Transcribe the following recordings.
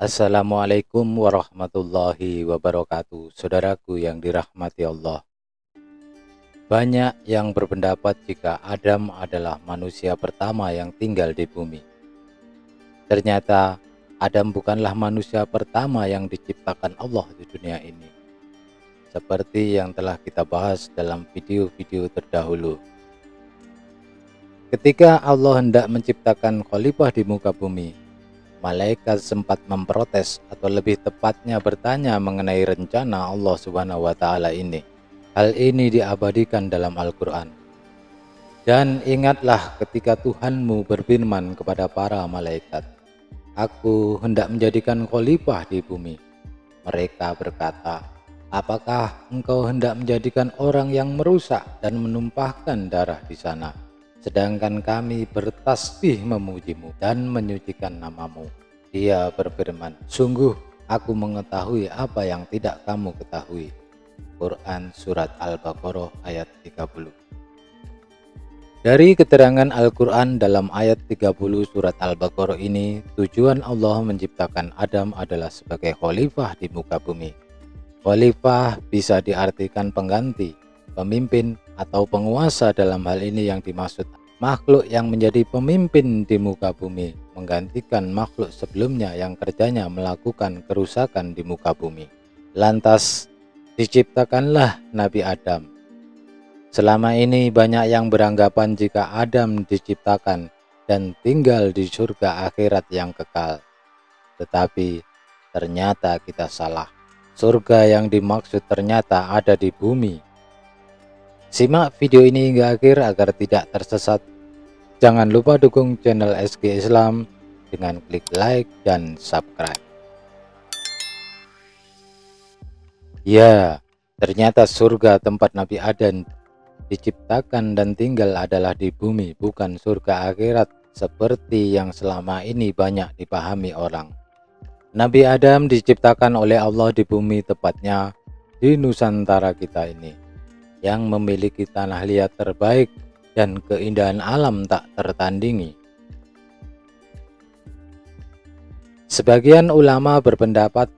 Assalamualaikum warahmatullahi wabarakatuh. Saudaraku yang dirahmati Allah. Banyak yang berpendapat jika Adam adalah manusia pertama yang tinggal di bumi. Ternyata Adam bukanlah manusia pertama yang diciptakan Allah di dunia ini. Seperti yang telah kita bahas dalam video-video terdahulu. Ketika Allah hendak menciptakan khalifah di muka bumi, malaikat sempat memprotes atau lebih tepatnya bertanya mengenai rencana Allah Subhanahu wa taala ini. Hal ini diabadikan dalam Al-Qur'an. Dan ingatlah ketika Tuhanmu berfirman kepada para malaikat, "Aku hendak menjadikan khalifah di bumi." Mereka berkata, "Apakah engkau hendak menjadikan orang yang merusak dan menumpahkan darah di sana? Sedangkan kami bertasbih memujimu dan menyucikan namamu." Dia berfirman, "Sungguh aku mengetahui apa yang tidak kamu ketahui." Quran Surat Al-Baqarah ayat 30. Dari keterangan Al-Quran dalam ayat 30 surat Al-Baqarah ini, tujuan Allah menciptakan Adam adalah sebagai khalifah di muka bumi. Khalifah bisa diartikan pengganti, pemimpin, atau penguasa. Dalam hal ini yang dimaksud makhluk yang menjadi pemimpin di muka bumi, menggantikan makhluk sebelumnya yang kerjanya melakukan kerusakan di muka bumi. Lantas diciptakanlah Nabi Adam. Selama ini banyak yang beranggapan jika Adam diciptakan dan tinggal di surga akhirat yang kekal. Tetapi ternyata kita salah. Surga yang dimaksud ternyata ada di bumi. Simak video ini hingga akhir agar tidak tersesat. Jangan lupa dukung channel SG Islam dengan klik like dan subscribe. Ya, ternyata surga tempat Nabi Adam diciptakan dan tinggal adalah di bumi, bukan surga akhirat seperti yang selama ini banyak dipahami orang. Nabi Adam diciptakan oleh Allah di bumi, tepatnya di Nusantara kita ini, yang memiliki tanah liat terbaik dan keindahan alam tak tertandingi. Sebagian ulama berpendapat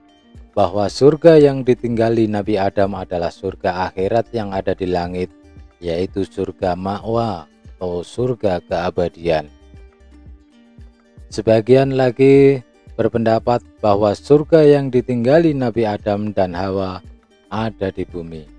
bahwa surga yang ditinggali Nabi Adam adalah surga akhirat yang ada di langit, yaitu surga ma'wa atau surga keabadian. Sebagian lagi berpendapat bahwa surga yang ditinggali Nabi Adam dan Hawa ada di bumi.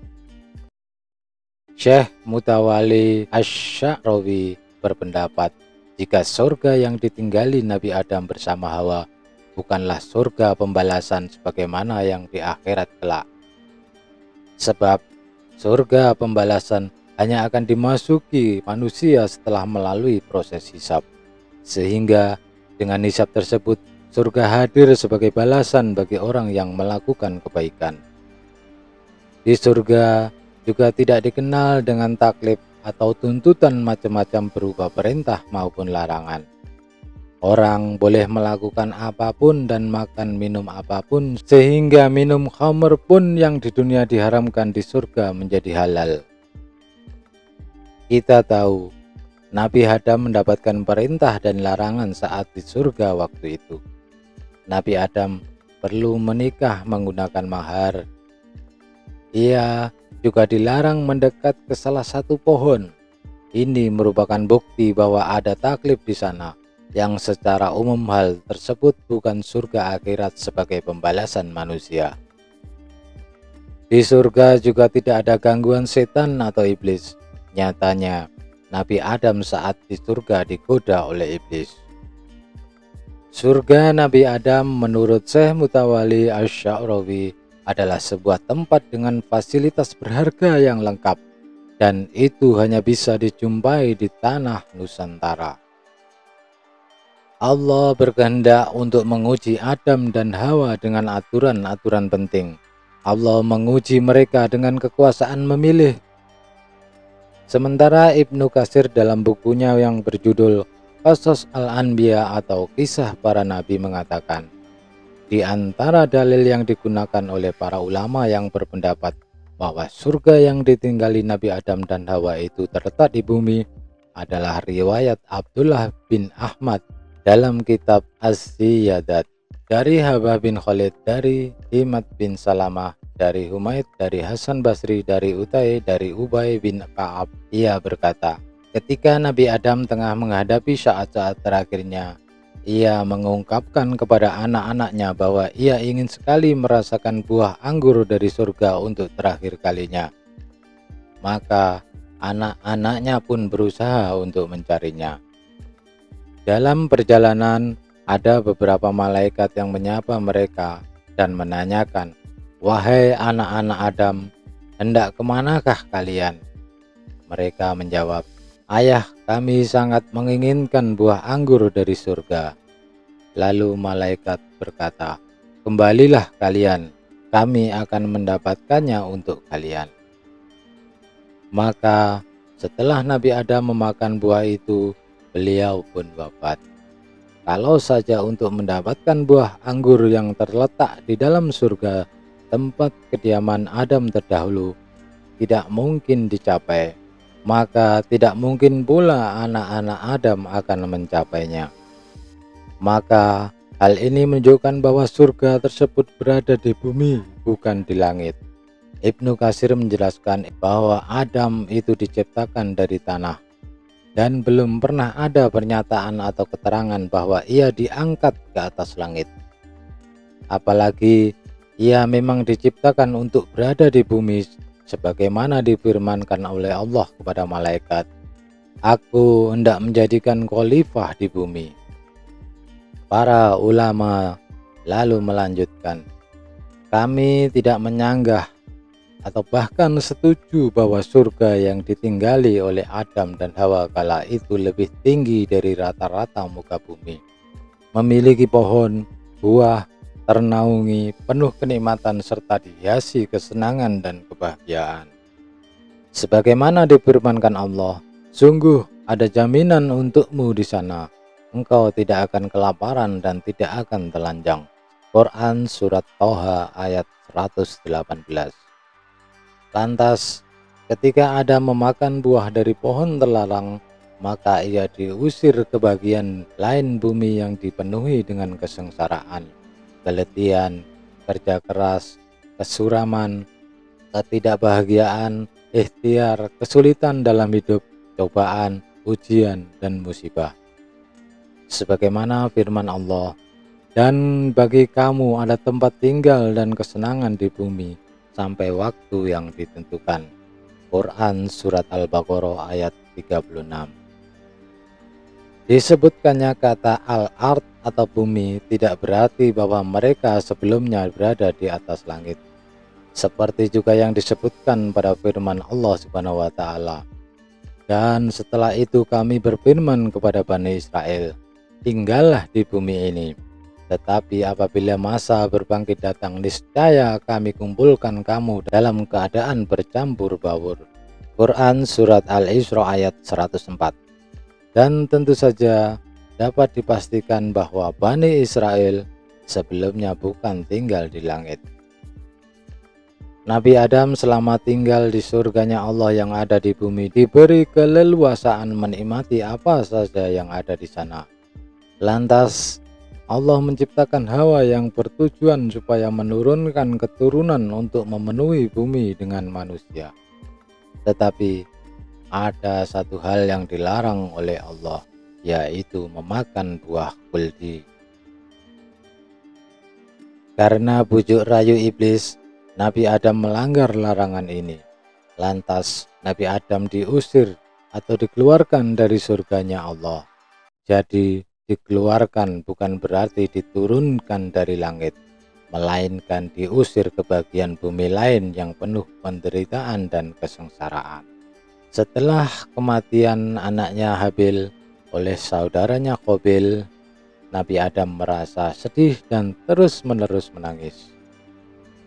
Syekh Mutawalli Asy-Sya'rawi berpendapat jika surga yang ditinggali Nabi Adam bersama Hawa bukanlah surga pembalasan sebagaimana yang di akhirat kelak. Sebab surga pembalasan hanya akan dimasuki manusia setelah melalui proses hisab. Sehingga dengan hisab tersebut surga hadir sebagai balasan bagi orang yang melakukan kebaikan. Di surga juga tidak dikenal dengan taklif atau tuntutan macam-macam berupa perintah maupun larangan. Orang boleh melakukan apapun dan makan minum apapun, sehingga minum khamr pun yang di dunia diharamkan di surga menjadi halal. Kita tahu Nabi Adam mendapatkan perintah dan larangan saat di surga waktu itu. Nabi Adam perlu menikah menggunakan mahar. Ia juga dilarang mendekat ke salah satu pohon. Ini merupakan bukti bahwa ada taklif di sana, yang secara umum hal tersebut bukan surga akhirat sebagai pembalasan manusia. Di surga juga tidak ada gangguan setan atau iblis. Nyatanya, Nabi Adam saat di surga digoda oleh iblis. Surga Nabi Adam menurut Syekh Mutawalli Asy-Sya'rawi adalah sebuah tempat dengan fasilitas berharga yang lengkap, dan itu hanya bisa dijumpai di tanah Nusantara. Allah berkehendak untuk menguji Adam dan Hawa dengan aturan-aturan penting. Allah menguji mereka dengan kekuasaan memilih. Sementara Ibnu Katsir dalam bukunya yang berjudul Qasas Al-Anbiya atau Kisah Para Nabi mengatakan, di antara dalil yang digunakan oleh para ulama yang berpendapat bahwa surga yang ditinggali Nabi Adam dan Hawa itu terletak di bumi adalah riwayat Abdullah bin Ahmad dalam kitab Az-Ziyadat. dari Habah bin Khalid, dari Himad bin Salamah, dari Humaid, dari Hasan Basri, dari Utai, dari Ubay bin Ka'ab. Ia berkata, ketika Nabi Adam tengah menghadapi saat-saat terakhirnya, ia mengungkapkan kepada anak-anaknya bahwa ia ingin sekali merasakan buah anggur dari surga untuk terakhir kalinya. Maka anak-anaknya pun berusaha untuk mencarinya. Dalam perjalanan, ada beberapa malaikat yang menyapa mereka dan menanyakan, "Wahai anak-anak Adam, hendak kemanakah kalian?" Mereka menjawab, "Ayah, kami sangat menginginkan buah anggur dari surga." Lalu malaikat berkata, "Kembalilah kalian, kami akan mendapatkannya untuk kalian." Maka setelah Nabi Adam memakan buah itu, beliau pun wafat. Kalau saja untuk mendapatkan buah anggur yang terletak di dalam surga, tempat kediaman Adam terdahulu, tidak mungkin dicapai, maka tidak mungkin pula anak-anak Adam akan mencapainya. Maka hal ini menunjukkan bahwa surga tersebut berada di bumi, bukan di langit. Ibnu Katsir menjelaskan bahwa Adam itu diciptakan dari tanah, dan belum pernah ada pernyataan atau keterangan bahwa ia diangkat ke atas langit. Apalagi ia memang diciptakan untuk berada di bumi, sebagaimana difirmankan oleh Allah kepada malaikat, "Aku hendak menjadikan khalifah di bumi." Para ulama lalu melanjutkan, "Kami tidak menyanggah atau bahkan setuju bahwa surga yang ditinggali oleh Adam dan Hawa kala itu lebih tinggi dari rata-rata muka bumi, memiliki pohon, buah, ternaungi, penuh kenikmatan serta dihiasi kesenangan dan kebahagiaan. Sebagaimana difirmankan Allah, sungguh ada jaminan untukmu di sana, engkau tidak akan kelaparan dan tidak akan telanjang." Quran Surat Toha ayat 118. Lantas, ketika Adam memakan buah dari pohon terlarang, maka ia diusir ke bagian lain bumi yang dipenuhi dengan kesengsaraan, keletihan, kerja keras, kesuraman, ketidakbahagiaan, ikhtiar, kesulitan dalam hidup, cobaan, ujian, dan musibah. Sebagaimana firman Allah, "Dan bagi kamu ada tempat tinggal dan kesenangan di bumi sampai waktu yang ditentukan." Quran Surat Al-Baqarah ayat 36. Disebutkannya kata al-ard atau bumi tidak berarti bahwa mereka sebelumnya berada di atas langit, seperti juga yang disebutkan pada firman Allah Subhanahu wa Ta'ala, "Dan setelah itu kami berfirman kepada Bani Israel, tinggallah di bumi ini. Tetapi apabila masa berbangkit datang, niscaya kami kumpulkan kamu dalam keadaan bercampur baur." Quran Surat Al-Isra ayat 104. Dan tentu saja dapat dipastikan bahwa Bani Israel sebelumnya bukan tinggal di langit. Nabi Adam selama tinggal di surganya Allah yang ada di bumi diberi keleluasaan menikmati apa saja yang ada di sana. Lantas Allah menciptakan Hawa yang bertujuan supaya menurunkan keturunan untuk memenuhi bumi dengan manusia. Tetapi ada satu hal yang dilarang oleh Allah, yaitu memakan buah khuldi. Karena bujuk rayu iblis, Nabi Adam melanggar larangan ini. Lantas Nabi Adam diusir atau dikeluarkan dari surganya Allah. Jadi dikeluarkan bukan berarti diturunkan dari langit, melainkan diusir ke bagian bumi lain yang penuh penderitaan dan kesengsaraan. Setelah kematian anaknya Habil oleh saudaranya Qabil, Nabi Adam merasa sedih dan terus-menerus menangis.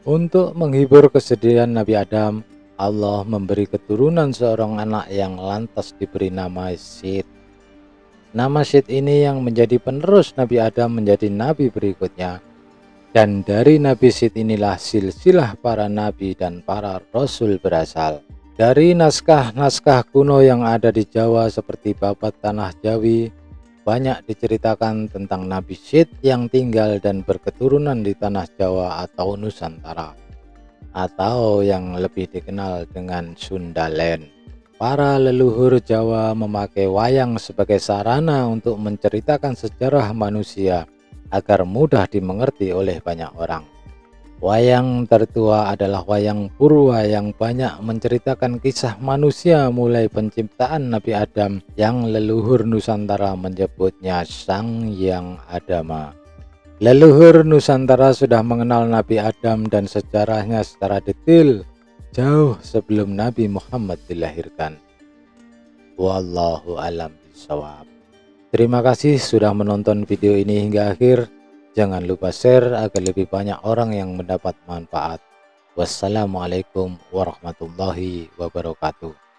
Untuk menghibur kesedihan Nabi Adam, Allah memberi keturunan seorang anak yang lantas diberi nama Syed. Nama Syed ini yang menjadi penerus Nabi Adam menjadi nabi berikutnya. Dan dari Nabi Syed inilah silsilah para nabi dan para rasul berasal. Dari naskah-naskah kuno yang ada di Jawa seperti Babat Tanah Jawi, banyak diceritakan tentang Nabi Syed yang tinggal dan berketurunan di tanah Jawa atau Nusantara, atau yang lebih dikenal dengan Sundaland. Para leluhur Jawa memakai wayang sebagai sarana untuk menceritakan sejarah manusia agar mudah dimengerti oleh banyak orang. Wayang tertua adalah wayang Purwa yang banyak menceritakan kisah manusia mulai penciptaan Nabi Adam yang leluhur Nusantara menyebutnya Sang Hyang Adama. Leluhur Nusantara sudah mengenal Nabi Adam dan sejarahnya secara detail jauh sebelum Nabi Muhammad dilahirkan. Wallahu a'lam bishawab. Terima kasih sudah menonton video ini hingga akhir. Jangan lupa share agar lebih banyak orang yang mendapat manfaat. Wassalamualaikum warahmatullahi wabarakatuh.